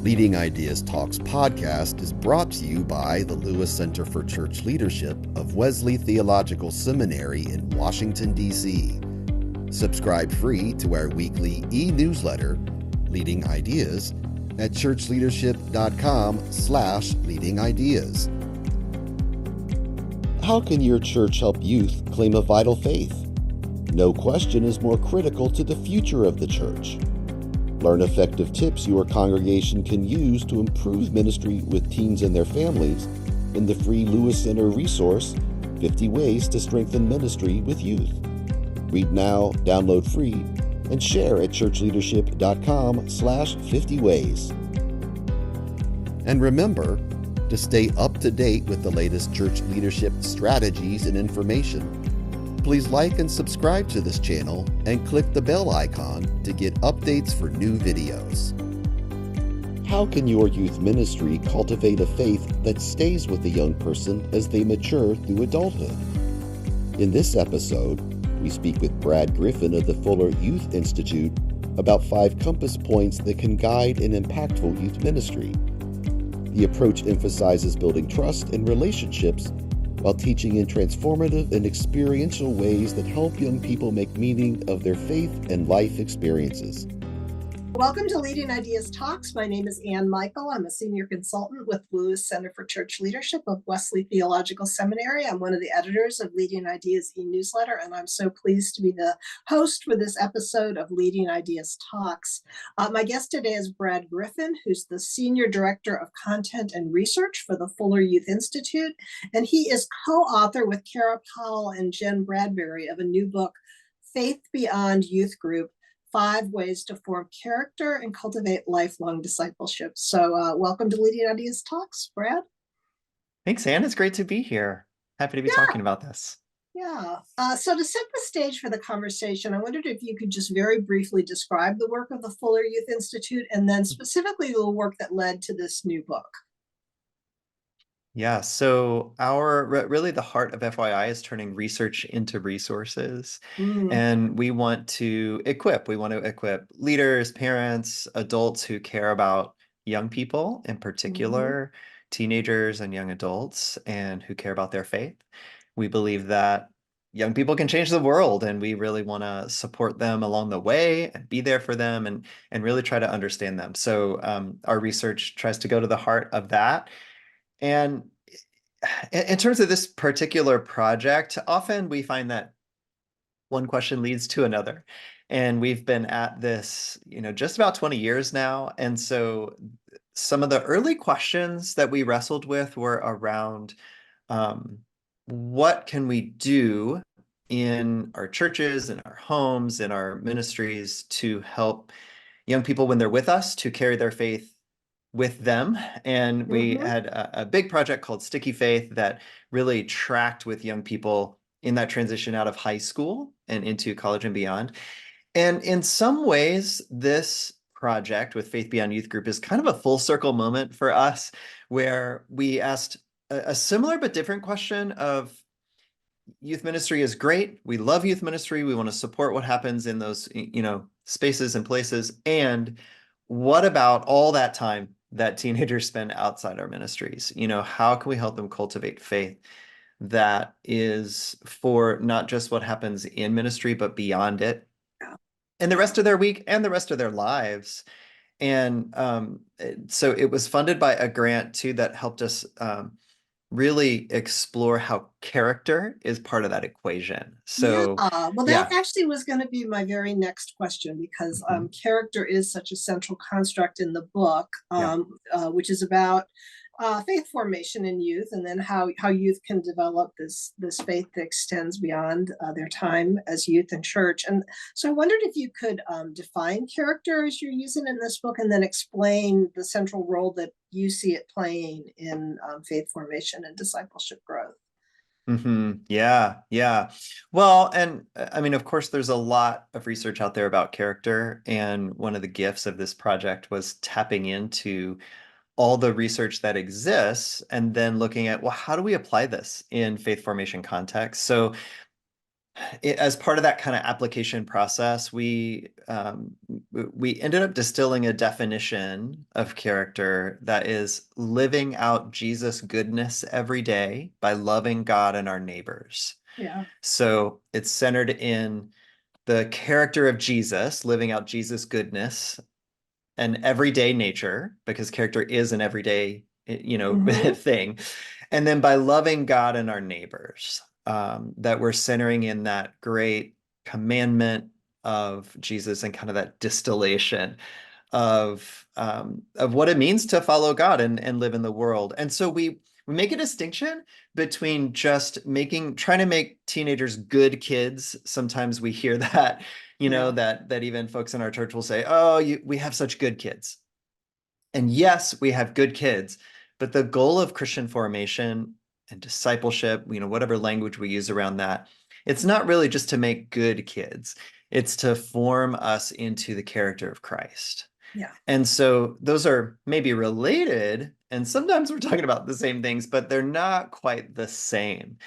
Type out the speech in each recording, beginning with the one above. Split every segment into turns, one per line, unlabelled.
Leading Ideas Talks podcast is brought to you by the Lewis Center for Church Leadership of Wesley Theological Seminary in Washington, D.C. Subscribe free to our weekly e-newsletter, Leading Ideas, at churchleadership.com/leadingideas. How can your church help youth claim a vital faith? No question is more critical to the future of the church. Learn effective tips your congregation can use to improve ministry with teens and their families in the free Lewis Center resource, 50 Ways to Strengthen Ministry with Youth. Read now, download free, and share at churchleadership.com/50ways. And remember, to stay up to date with the latest church leadership strategies and information, please like and subscribe to this channel and click the bell icon to get updates for new videos. How can your youth ministry cultivate a faith that stays with the young person as they mature through adulthood? In this episode, we speak with Brad Griffin of the Fuller Youth Institute about 5 compass points that can guide an impactful youth ministry. The approach emphasizes building trust and relationships while teaching in transformative and experiential ways that help young people make meaning of their faith and life experiences. Welcome to Leading Ideas Talks. My name is Ann Michael. I'm a senior consultant with Lewis Center for Church Leadership of Wesley Theological Seminary. I'm one of the editors of Leading Ideas e-newsletter, and I'm so pleased to be the host for this episode of Leading Ideas Talks. My guest today is Brad Griffin, who's the Senior Director of Content and Research for the Fuller Youth Institute, and he is co-author with Kara Powell and Jen Bradbury of a new book, Faith Beyond Youth Group: 5 Ways to Form Character and Cultivate Lifelong Discipleship. So welcome to Leading Ideas Talks, Brad.
Thanks, Ann. It's great to be here. Happy to be talking about this.
Yeah. So to set the stage for the conversation, I wondered if you could just very briefly describe the work of the Fuller Youth Institute and then specifically the work that led to this new book.
Yeah, so really the heart of FYI is turning research into resources. And we want to equip leaders, parents, adults who care about young people, in particular, teenagers and young adults, and who care about their faith. We believe that young people can change the world, and we really want to support them along the way and be there for them and really try to understand them. So our research tries to go to the heart of that. And in terms of this particular project, often we find that one question leads to another. And we've been at this, just about 20 years now. And so some of the early questions that we wrestled with were around what can we do in our churches, in our homes, in our ministries to help young people when they're with us to carry their faith with them. And we had a big project called Sticky Faith that really tracked with young people in that transition out of high school and into college and beyond. And in some ways, this project with Faith Beyond Youth Group is kind of a full circle moment for us, where we asked a similar but different question of, youth ministry is great. We love youth ministry. We want to support what happens in those, spaces and places. And what about all that time that teenagers spend outside our ministries? How can we help them cultivate faith that is for not just what happens in ministry, but beyond it, and the rest of their week and the rest of their lives? And so it was funded by a grant too that helped us really explore how character is part of that equation. So
that actually was going to be my very next question, because character is such a central construct in the book, which is about faith formation in youth, and then how youth can develop this faith that extends beyond their time as youth in church. And so I wondered if you could define character as you're using in this book, and then explain the central role that you see it playing in faith formation and discipleship growth.
Yeah. Well, and I mean, of course, there's a lot of research out there about character. And one of the gifts of this project was tapping into all the research that exists and then looking at, well, how do we apply this in faith formation context? So as part of that kind of application process, we ended up distilling a definition of character that is living out Jesus' goodness every day by loving God and our neighbors.
Yeah.
So it's centered in the character of Jesus, living out Jesus' goodness and everyday nature, because character is an everyday, thing. And then by loving God and our neighbors, that we're centering in that great commandment of Jesus and kind of that distillation of what it means to follow God and live in the world. And so we make a distinction between just trying to make teenagers good kids. Sometimes we hear that,
Yeah.
that even folks in our church will say, "Oh, we have such good kids." And yes, we have good kids, but the goal of Christian formation and discipleship, whatever language we use around that, it's not really just to make good kids. It's to form us into the character of Christ.
Yeah.
And so those are maybe related, and sometimes we're talking about the same things, but they're not quite the same.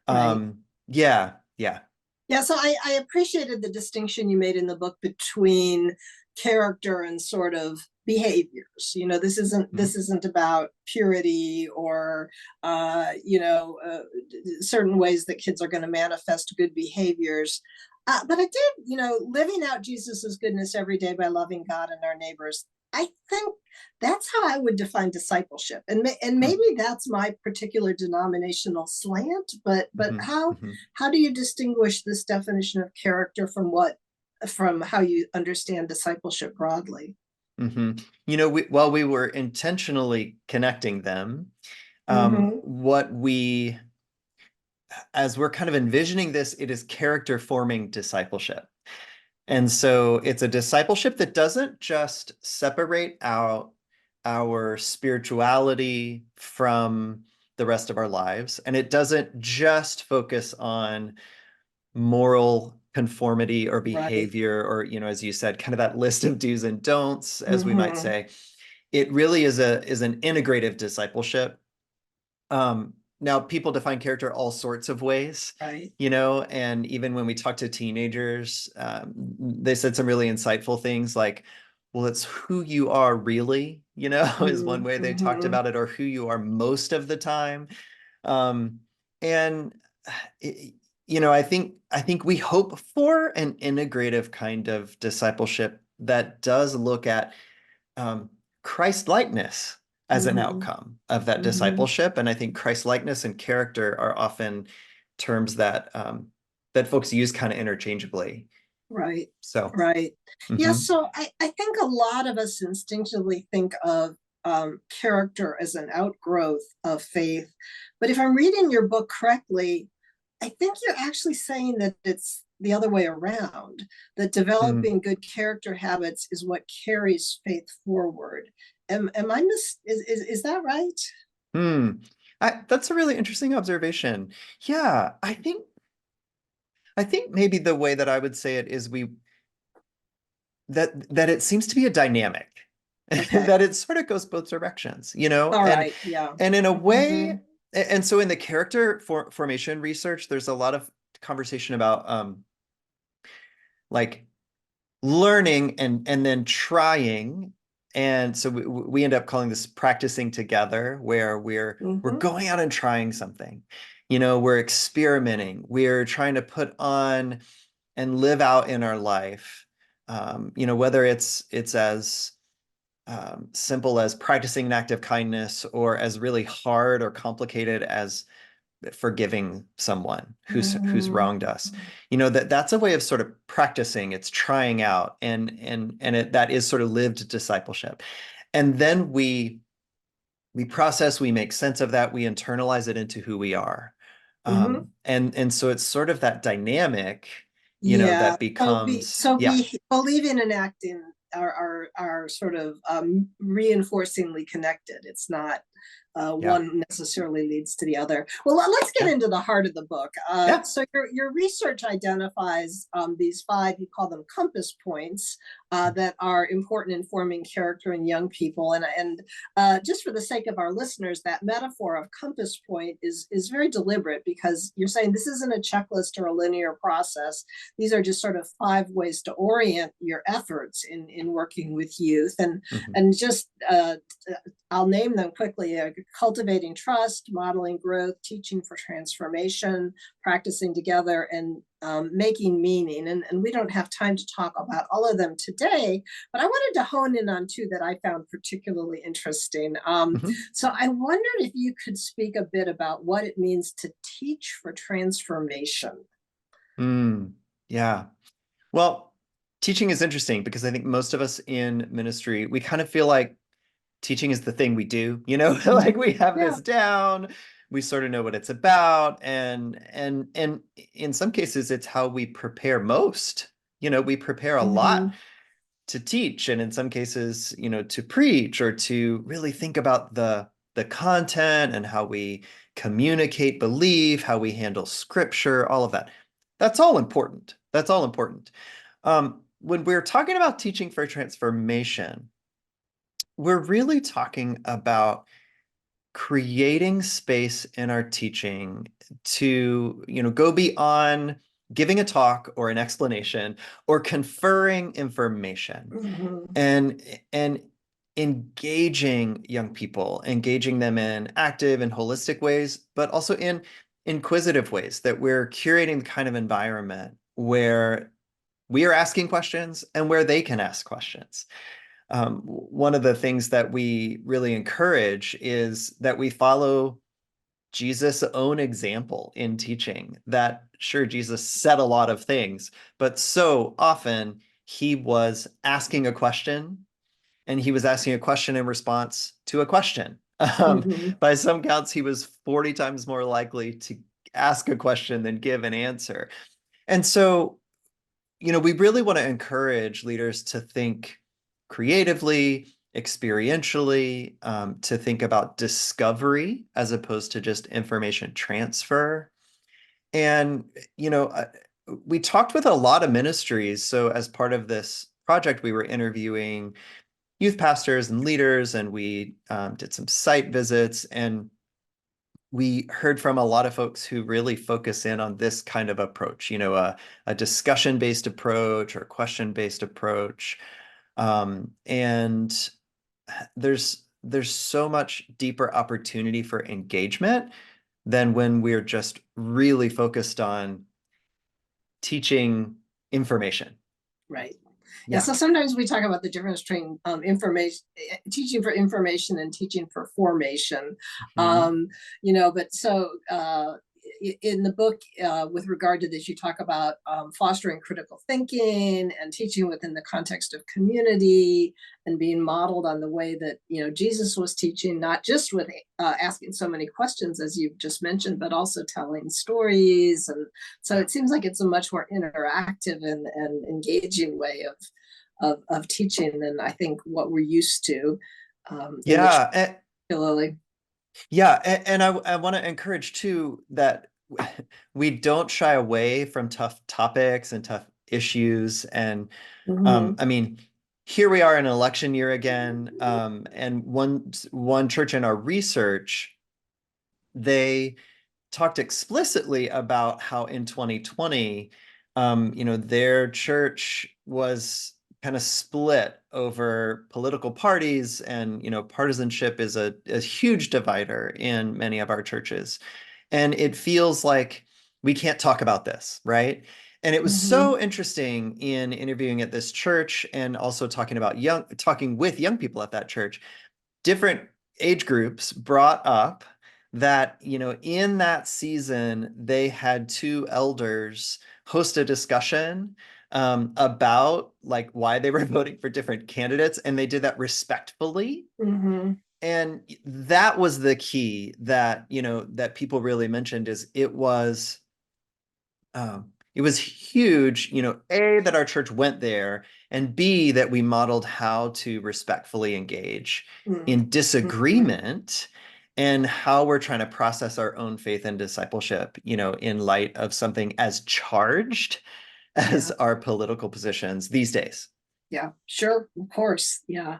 Right.
Yeah.
Yeah, so I appreciated the distinction you made in the book between character and sort of behaviors. This isn't about purity or certain ways that kids are going to manifest good behaviors. But it did, living out Jesus's goodness every day by loving God and our neighbors. I think that's how I would define discipleship, and maybe that's my particular denominational slant. But how do you distinguish this definition of character from how you understand discipleship broadly?
While we were intentionally connecting them, as we're kind of envisioning this, it is character forming discipleship. And so it's a discipleship that doesn't just separate out our spirituality from the rest of our lives. And it doesn't just focus on moral conformity or behavior, or, as you said, kind of that list of do's and don'ts, as we might say. It really is an integrative discipleship. Now, people define character all sorts of ways,
right?
And even when we talk to teenagers, they said some really insightful things like, well, it's who you are really, is one way they talked about it, or who you are most of the time. And I think we hope for an integrative kind of discipleship that does look at Christ-likeness as an outcome of that discipleship. And I think Christ-likeness and character are often terms that folks use kind of interchangeably.
Right.
So
right. Yeah. So I think a lot of us instinctively think of character as an outgrowth of faith. But if I'm reading your book correctly, I think you're actually saying that it's the other way around, that developing good character habits is what carries faith forward. Am I is that right?
That's a really interesting observation. Yeah, I think maybe the way that I would say it is that it seems to be a dynamic. Okay. That it sort of goes both directions,
All right, yeah.
And in a way, and so in the character formation research, there's a lot of conversation about like learning and then trying. And so we end up calling this practicing together, where we're going out and trying something. We're experimenting. We're trying to put on and live out in our life. Whether it's as simple as practicing an act of kindness, or as really hard or complicated as forgiving someone who's wronged us. That's a way of sort of practicing. It's trying out, and that is sort of lived discipleship. And then we process, we make sense of that, we internalize it into who we are. And so it's sort of that dynamic, that becomes
believing and acting are sort of reinforcingly connected. It's not one necessarily leads to the other. Well, let's get into the heart of the book. So your research identifies these 5, you call them compass points, that are important in forming character in young people. And just for the sake of our listeners, that metaphor of compass point is very deliberate, because you're saying this isn't a checklist or a linear process. These are just sort of 5 ways to orient your efforts in working with youth. And just I'll name them quickly: cultivating trust, modeling growth, teaching for transformation, practicing together, and making meaning. And we don't have time to talk about all of them today, but I wanted to hone in on 2 that I found particularly interesting. So I wondered if you could speak a bit about what it means to teach for transformation.
Yeah. Well, teaching is interesting because I think most of us in ministry, we kind of feel like teaching is the thing we do, like we have this down, we sort of know what it's about. And in some cases, it's how we prepare most. We prepare a lot to teach, and in some cases, to preach, or to really think about the content and how we communicate belief, how we handle scripture, all of that. That's all important. When we're talking about teaching for transformation, we're really talking about creating space in our teaching to, go beyond giving a talk or an explanation or conferring information, and engaging young people, engaging them in active and holistic ways, but also in inquisitive ways, that we're curating the kind of environment where we are asking questions and where they can ask questions. One of the things that we really encourage is that we follow Jesus' own example in teaching. That, sure, Jesus said a lot of things, but so often he was asking a question, and he was asking a question in response to a question. By some counts, he was 40 times more likely to ask a question than give an answer. And so, we really want to encourage leaders to think creatively, experientially, to think about discovery as opposed to just information transfer. And, we talked with a lot of ministries. So as part of this project, we were interviewing youth pastors and leaders, and we did some site visits, and we heard from a lot of folks who really focus in on this kind of approach, a discussion-based approach or question-based approach. And there's so much deeper opportunity for engagement than when we're just really focused on teaching information.
Right. Yeah. So sometimes we talk about the difference between teaching for information and teaching for formation. But so in the book, with regard to this, you talk about fostering critical thinking and teaching within the context of community and being modeled on the way that, Jesus was teaching, not just with asking so many questions, as you've just mentioned, but also telling stories. And so it seems like it's a much more interactive and engaging way of teaching than I think what we're used to. Particularly.
Yeah, and I want to encourage too that we don't shy away from tough topics and tough issues. And I mean, here we are in an election year again, and one church in our research, they talked explicitly about how in 2020, their church was kind of split over political parties, and partisanship is a huge divider in many of our churches, and it feels like we can't talk about this, right? And it was so interesting in interviewing at this church, and also talking with young people at that church. Different age groups brought up that in that season they had 2 elders host a discussion about like why they were voting for different candidates, and they did that respectfully. And that was the key that that people really mentioned, is it was huge, A, that our church went there, and B, that we modeled how to respectfully engage in disagreement, and how we're trying to process our own faith and discipleship, in light of something as charged as our political positions these days.
Yeah, sure, of course. Yeah.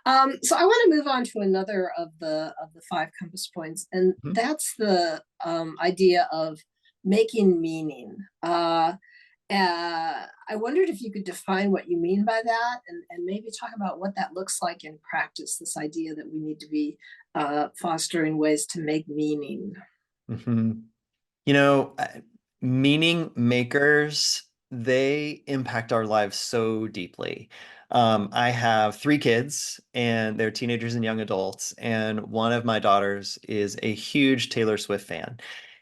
So I want to move on to another of the five compass points, and that's the idea of making meaning. I wondered if you could define what you mean by that, and maybe talk about what that looks like in practice, this idea that we need to be fostering ways to make meaning.
Meaning makers, they impact our lives so deeply. I have 3 kids, and they're teenagers and young adults, and one of my daughters is a huge Taylor Swift fan.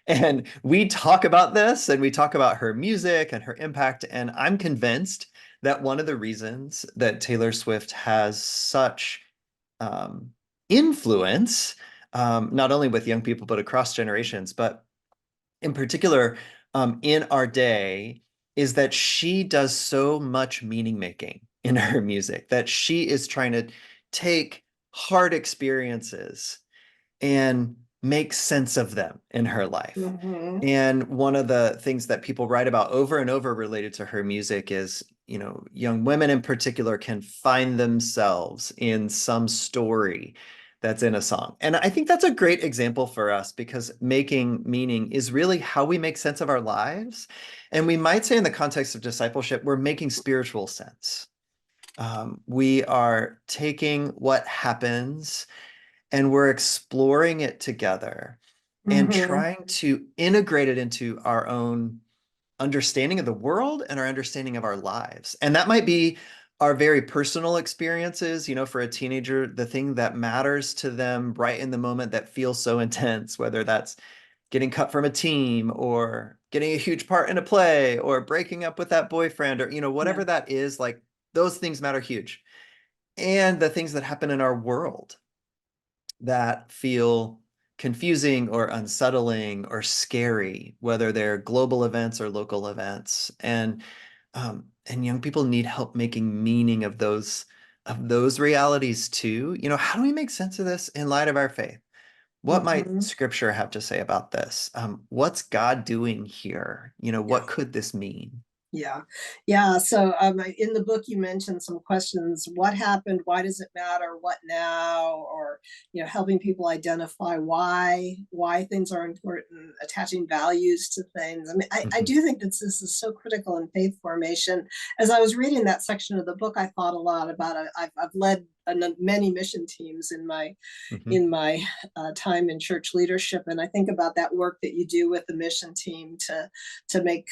And we talk about this, and we talk about her music and her impact, and I'm convinced that one of the reasons that Taylor Swift has such influence, not only with young people, but across generations, but in particular, in our day, is that she does so much meaning making in her music, that she is trying to take hard experiences and make sense of them in her life. And one of the things that people write about over and over related to her music is, young women in particular can find themselves in some story that's in a song. And I think that's a great example for us, because making meaning is really how we make sense of our lives. And we might say, in the context of discipleship, we're making spiritual sense. We are taking what happens and we're exploring it together and trying to integrate it into our own understanding of the world and our understanding of our lives. And that might be our very personal experiences. For a teenager, the thing that matters to them right in the moment that feels so intense, whether that's getting cut from a team or getting a huge part in a play or breaking up with that boyfriend, or, whatever that is, like, those things matter huge. And the things that happen in our world that feel confusing or unsettling or scary, whether they're global events or local events. And young people need help making meaning of those realities too. How do we make sense of this in light of our faith? What might Scripture have to say about this? What's God doing here? What could this mean?
Yeah. So in the book, you mentioned some questions: what happened? Why does it matter? What now? Or helping people identify why things are important, attaching values to things. I mean, I do think that this is so critical in faith formation. As I was reading that section of the book, I thought a lot about it. I've led many mission teams in my time in church leadership, and I think about that work that you do with the mission team to make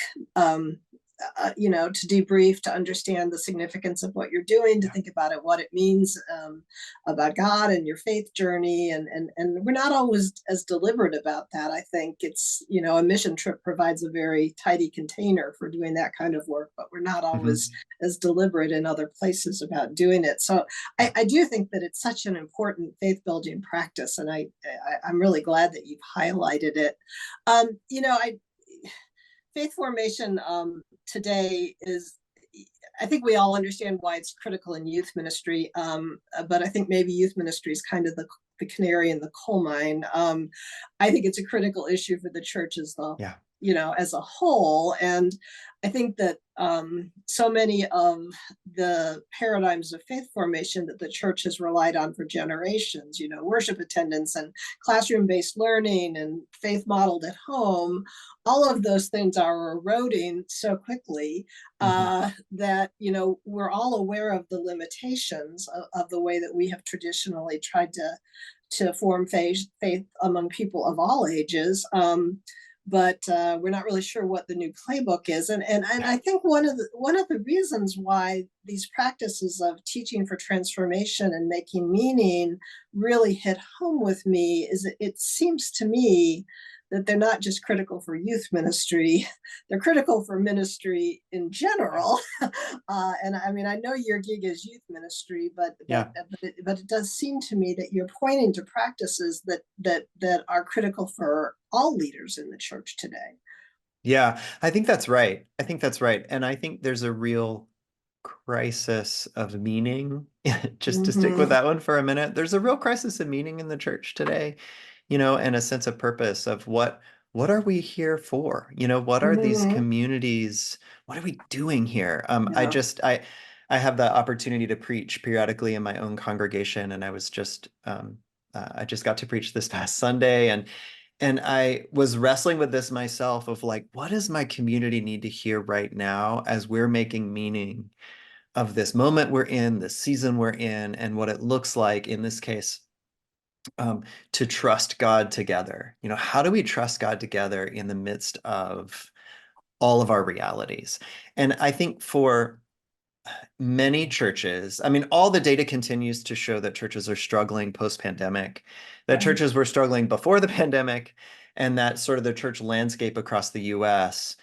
to debrief, to understand the significance of what you're doing, to think about it, what it means about God and your faith journey. And we're not always as deliberate about that. I think it's, a mission trip provides a very tidy container for doing that kind of work, but we're not always as deliberate in other places about doing it. So I do think that it's such an important faith building practice. And I'm really glad that you've highlighted it. Faith formation today is, I think we all understand why it's critical in youth ministry, but I think maybe youth ministry is kind of the canary in the coal mine. I think it's a critical issue for the church as as a whole. And I think that so many of the paradigms of faith formation that the church has relied on for generations, worship attendance and classroom-based learning and faith modeled at home, all of those things are eroding so quickly that, we're all aware of the limitations of the way that we have traditionally tried to form faith among people of all ages. But we're not really sure what the new playbook is. And I think one of the reasons why these practices of teaching for transformation and making meaning really hit home with me is it seems to me that they're not just critical for youth ministry, they're critical for ministry in general. And I mean, I know your gig is youth ministry, but it does seem to me that you're pointing to practices that are critical for all leaders in the church today.
Yeah, I think that's right. And I think there's a real crisis of meaning. Just to stick with that one for a minute, there's a real crisis of meaning in the church today. and a sense of purpose of what are we here for? What are these
Mhm.
communities? What are we doing here?
Yeah.
I have the opportunity to preach periodically in my own congregation, and I just got to preach this past Sunday, and I was wrestling with this myself of like, what does my community need to hear right now as we're making meaning of this moment we're in, this season we're in, and what it looks like in this case, to trust God together. How do we trust God together in the midst of all of our realities? And I think for many churches, I mean, all the data continues to show that churches are struggling post-pandemic, that
Right.
churches were struggling before the pandemic, and that sort of the church landscape across the US,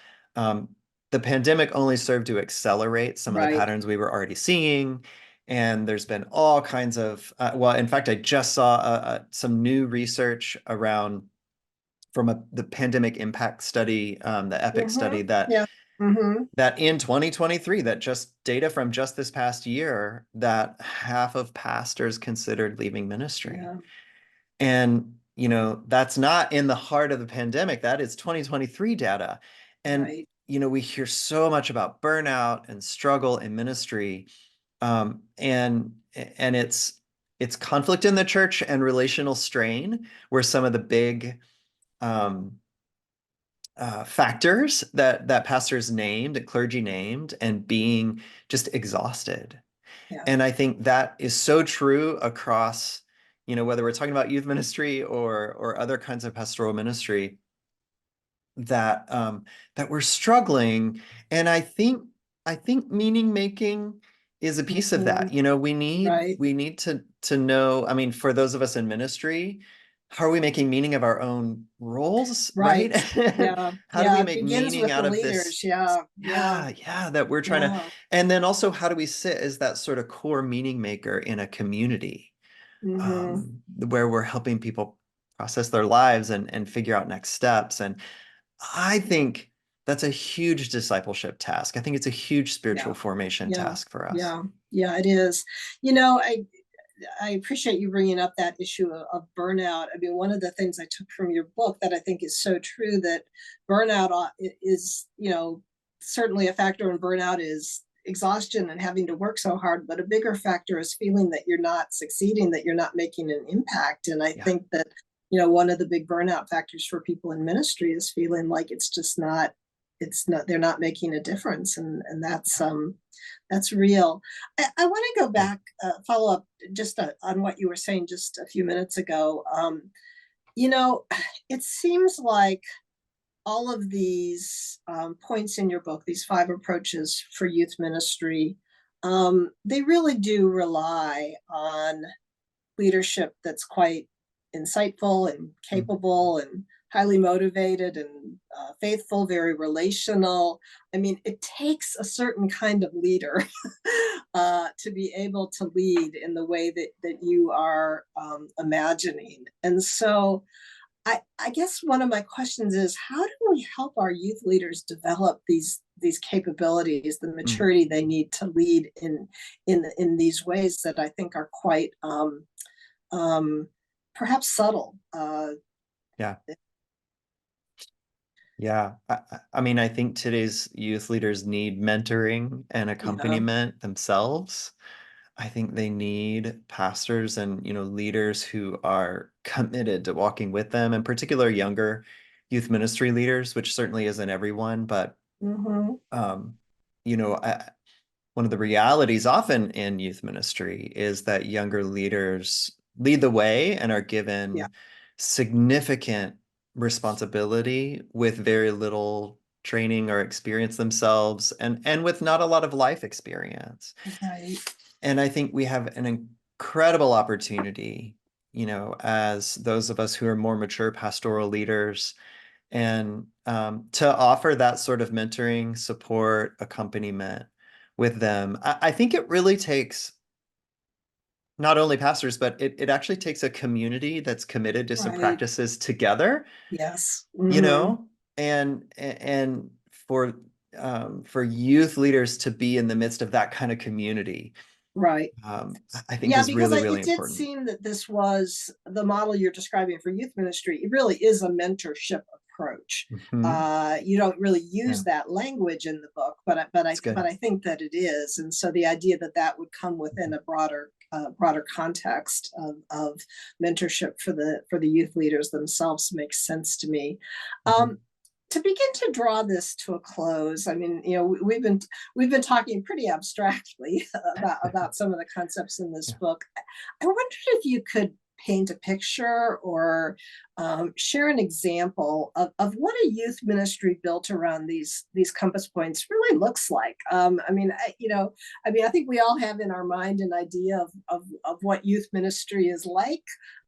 the pandemic only served to accelerate some of the
Right.
patterns we were already seeing. And there's been all kinds of, well, in fact, I just saw some new research around from the pandemic impact study, the EPIC study, that
Yeah. Mm-hmm.
that in 2023, that just data from just this past year, that half of pastors considered leaving ministry.
Yeah.
And, that's not in the heart of the pandemic. That is 2023 data. And,
Right.
we hear so much about burnout and struggle in ministry. And it's conflict in the church and relational strain were some of the big um, factors that pastors named, that clergy named, and being just exhausted.
Yeah.
And I think that is so true across, whether we're talking about youth ministry or other kinds of pastoral ministry, that we're struggling. And I think meaning making is a piece of
Mhm.
that. We need
Right.
we need to know, I mean, for those of us in ministry, how are we making meaning of our own roles, right?
Right. Yeah.
How do we
Yeah. It
make
begins
meaning
with the
out of this?
leaders. Yeah. Yeah.
Yeah, that we're trying to,
Yeah.
and then also how do we sit as that sort of core meaning maker in a community,
Mm-hmm.
where we're helping people process their lives and figure out next steps. And I think that's a huge discipleship task. I think it's a huge spiritual
Yeah.
formation
Yeah.
task for us.
Yeah. Yeah. It is. You know, I appreciate you bringing up that issue of burnout. I mean, one of the things I took from your book that I think is so true, that burnout is, certainly a factor in burnout is exhaustion and having to work so hard, but a bigger factor is feeling that you're not succeeding, that you're not making an impact. And I
Yeah.
think that, one of the big burnout factors for people in ministry is feeling like they're not making a difference. And that's real. I want to go back, follow up just on what you were saying just a few minutes ago. You know, it seems like all of these points in your book, these 5 approaches for youth ministry, they really do rely on leadership that's quite insightful and
Mm.
capable and highly motivated and faithful, very relational. I mean, it takes a certain kind of leader to be able to lead in the way that you are imagining. And so I guess one of my questions is, how do we help our youth leaders develop these capabilities, the
Mm.
maturity they need to lead in these ways that I think are quite um, perhaps subtle.
Yeah. Yeah. I mean, I think today's youth leaders need mentoring and
Yeah.
accompaniment themselves. I think they need pastors and, leaders who are committed to walking with them, in particular younger youth ministry leaders, which certainly isn't everyone, but
Mm-hmm.
um, one of the realities often in youth ministry is that younger leaders lead the way and are
Yeah.
given significant responsibility with very little training or experience themselves, and with not a lot of life experience.
Right.
And I think we have an incredible opportunity, as those of us who are more mature pastoral leaders, and to offer that sort of mentoring, support, accompaniment with them. I think it really takes not only pastors, but it actually takes a community that's committed to some
Right.
practices together,
Yes.
you
Mm-hmm.
know, and for youth leaders to be in the midst of that kind of community,
Right.
I think
Yeah,
is
because
really, really
it did
important.
seem that this was the model you're describing for youth ministry. It really is a mentorship approach.
Mhm.
You don't really use
Yeah,
that language in the book,
it's good.
I think that it is. And so the idea that that would come within a broader context of mentorship for the youth leaders themselves makes sense to me.
Mhm.
Um, to begin to draw this to a close, I mean, you know, we've been talking pretty abstractly about some of the concepts in this
Yeah.
book. I wondered if you could paint a picture or share an example of what a youth ministry built around these compass points really looks like. I mean, I think we all have in our mind an idea of what youth ministry is like.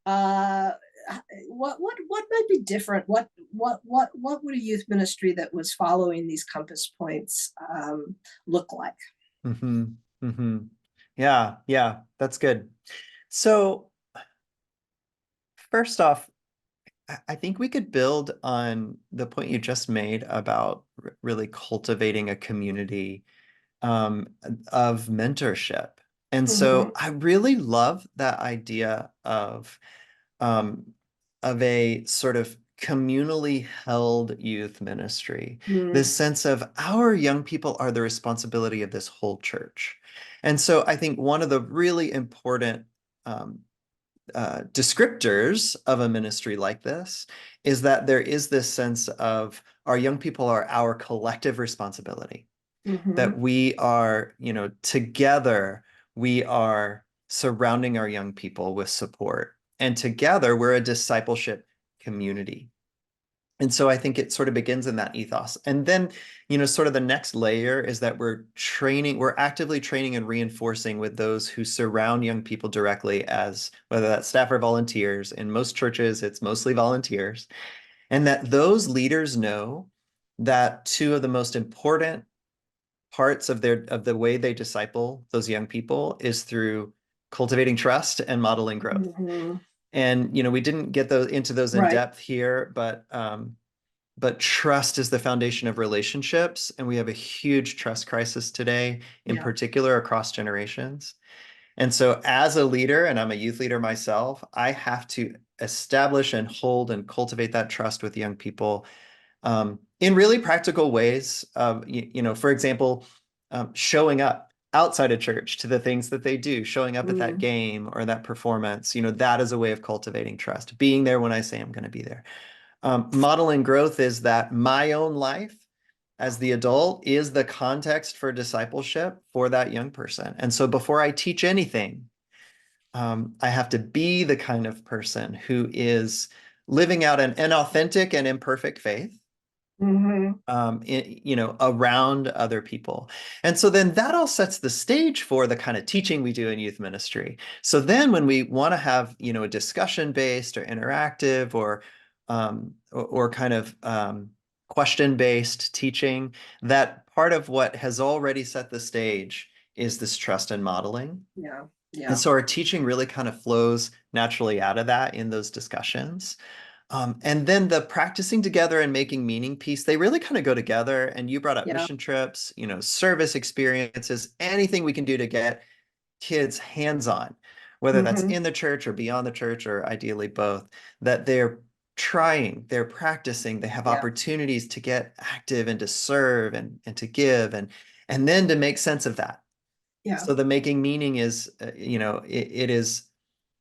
Uh, what might be different? What would a youth ministry that was following these compass points look like?
Mhm. Mhm. Yeah, yeah, that's good. So first off, I think we could build on the point you just made about really cultivating a community um, of mentorship. And so
Mhm.
I really love that idea um, of a sort of communally held youth ministry, this
Mm.
sense of our young people are the responsibility of this whole church. And so I think one of the really important um, descriptors of a ministry like this is that there is this sense of our young people are our collective responsibility, that
Mhm.
we are, together, we are surrounding our young people with support. And together, we're a discipleship community. And so I think it sort of begins in that ethos. And then, sort of the next layer is that we're actively training and reinforcing with those who surround young people directly, as whether that's staff or volunteers. In most churches, it's mostly volunteers. And that those leaders know that two of the most important parts of the way they disciple those young people is through cultivating trust and modeling growth.
Mhm.
And we didn't get into those in
Right.
depth here, but trust is the foundation of relationships, and we have a huge trust crisis today, in
Yeah.
particular across generations. And so as a leader, and I'm a youth leader myself, I have to establish and hold and cultivate that trust with young people in really practical ways. For example, showing up outside of church to the things that they do, showing up at that
Mm.
game or that performance, that is a way of cultivating trust, being there when I say I'm going to be there. Modeling growth is that my own life as the adult is the context for discipleship for that young person. And so before I teach anything, I have to be the kind of person who is living out an authentic and imperfect faith
Mhm.
around other people. And so then that all sets the stage for the kind of teaching we do in youth ministry. So then when we want to have, a discussion based or interactive or kind of question based teaching, that part of what has already set the stage is this trust and modeling.
Yeah.
And
Yeah.
so our teaching really kind of flows naturally out of that in those discussions. And then the practicing together and making meaning piece, they really kind of go together. And you brought up
Yeah.
mission trips, service experiences, anything we can do to get kids hands-on, whether that's
Mhm.
in the church or beyond the church, or ideally both, that they're trying, they're practicing, they have
Yeah.
opportunities to get active and to serve and to give and then to make sense of that.
Yeah.
So the making meaning is, it is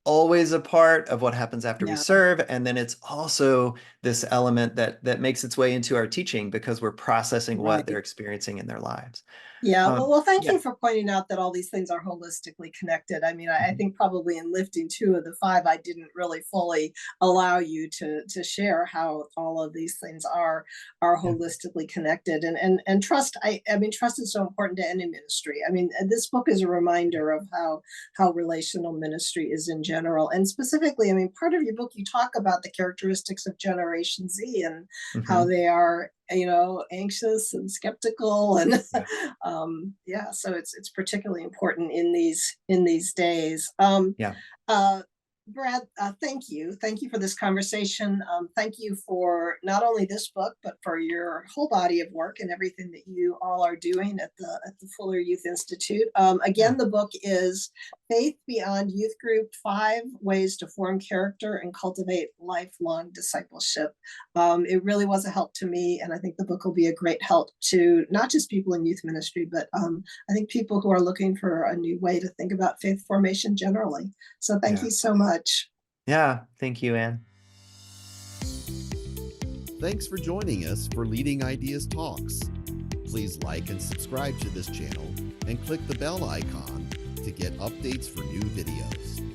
always a part of what happens after we
Yeah.
serve. And then it's also this element that makes its way into our teaching because we're processing what they're
Right.
experiencing in their lives.
Yeah, well, thank
Yeah.
you for pointing out that all these things are holistically connected. I mean, I
Mhm.
think probably in lifting two of the five, I didn't really fully allow you to share how all of these things are
Yeah.
holistically connected. And trust, I mean, trust is so important to any ministry. I mean, this book is a reminder of how relational ministry is in general. And specifically, I mean, part of your book, you talk about the characteristics of Generation Z and how
Mhm.
they are, anxious and skeptical and
Yeah.
yeah, so it's particularly important in these days.
Yeah.
Uh, Brad, thank you. Thank you for this conversation. Thank you for not only this book, but for your whole body of work and everything that you all are doing at the Fuller Youth Institute. Again, the book is Faith Beyond Youth Group: 5 Ways to Form Character and Cultivate Lifelong Discipleship. It really was a help to me, and I think the book will be a great help to not just people in youth ministry, but I think people who are looking for a new way to think about faith formation generally. So thank you so much.
Yeah, thank you, Anne.
Thanks for joining us for Leading Ideas Talks. Please like and subscribe to this channel and click the bell icon to get updates for new videos.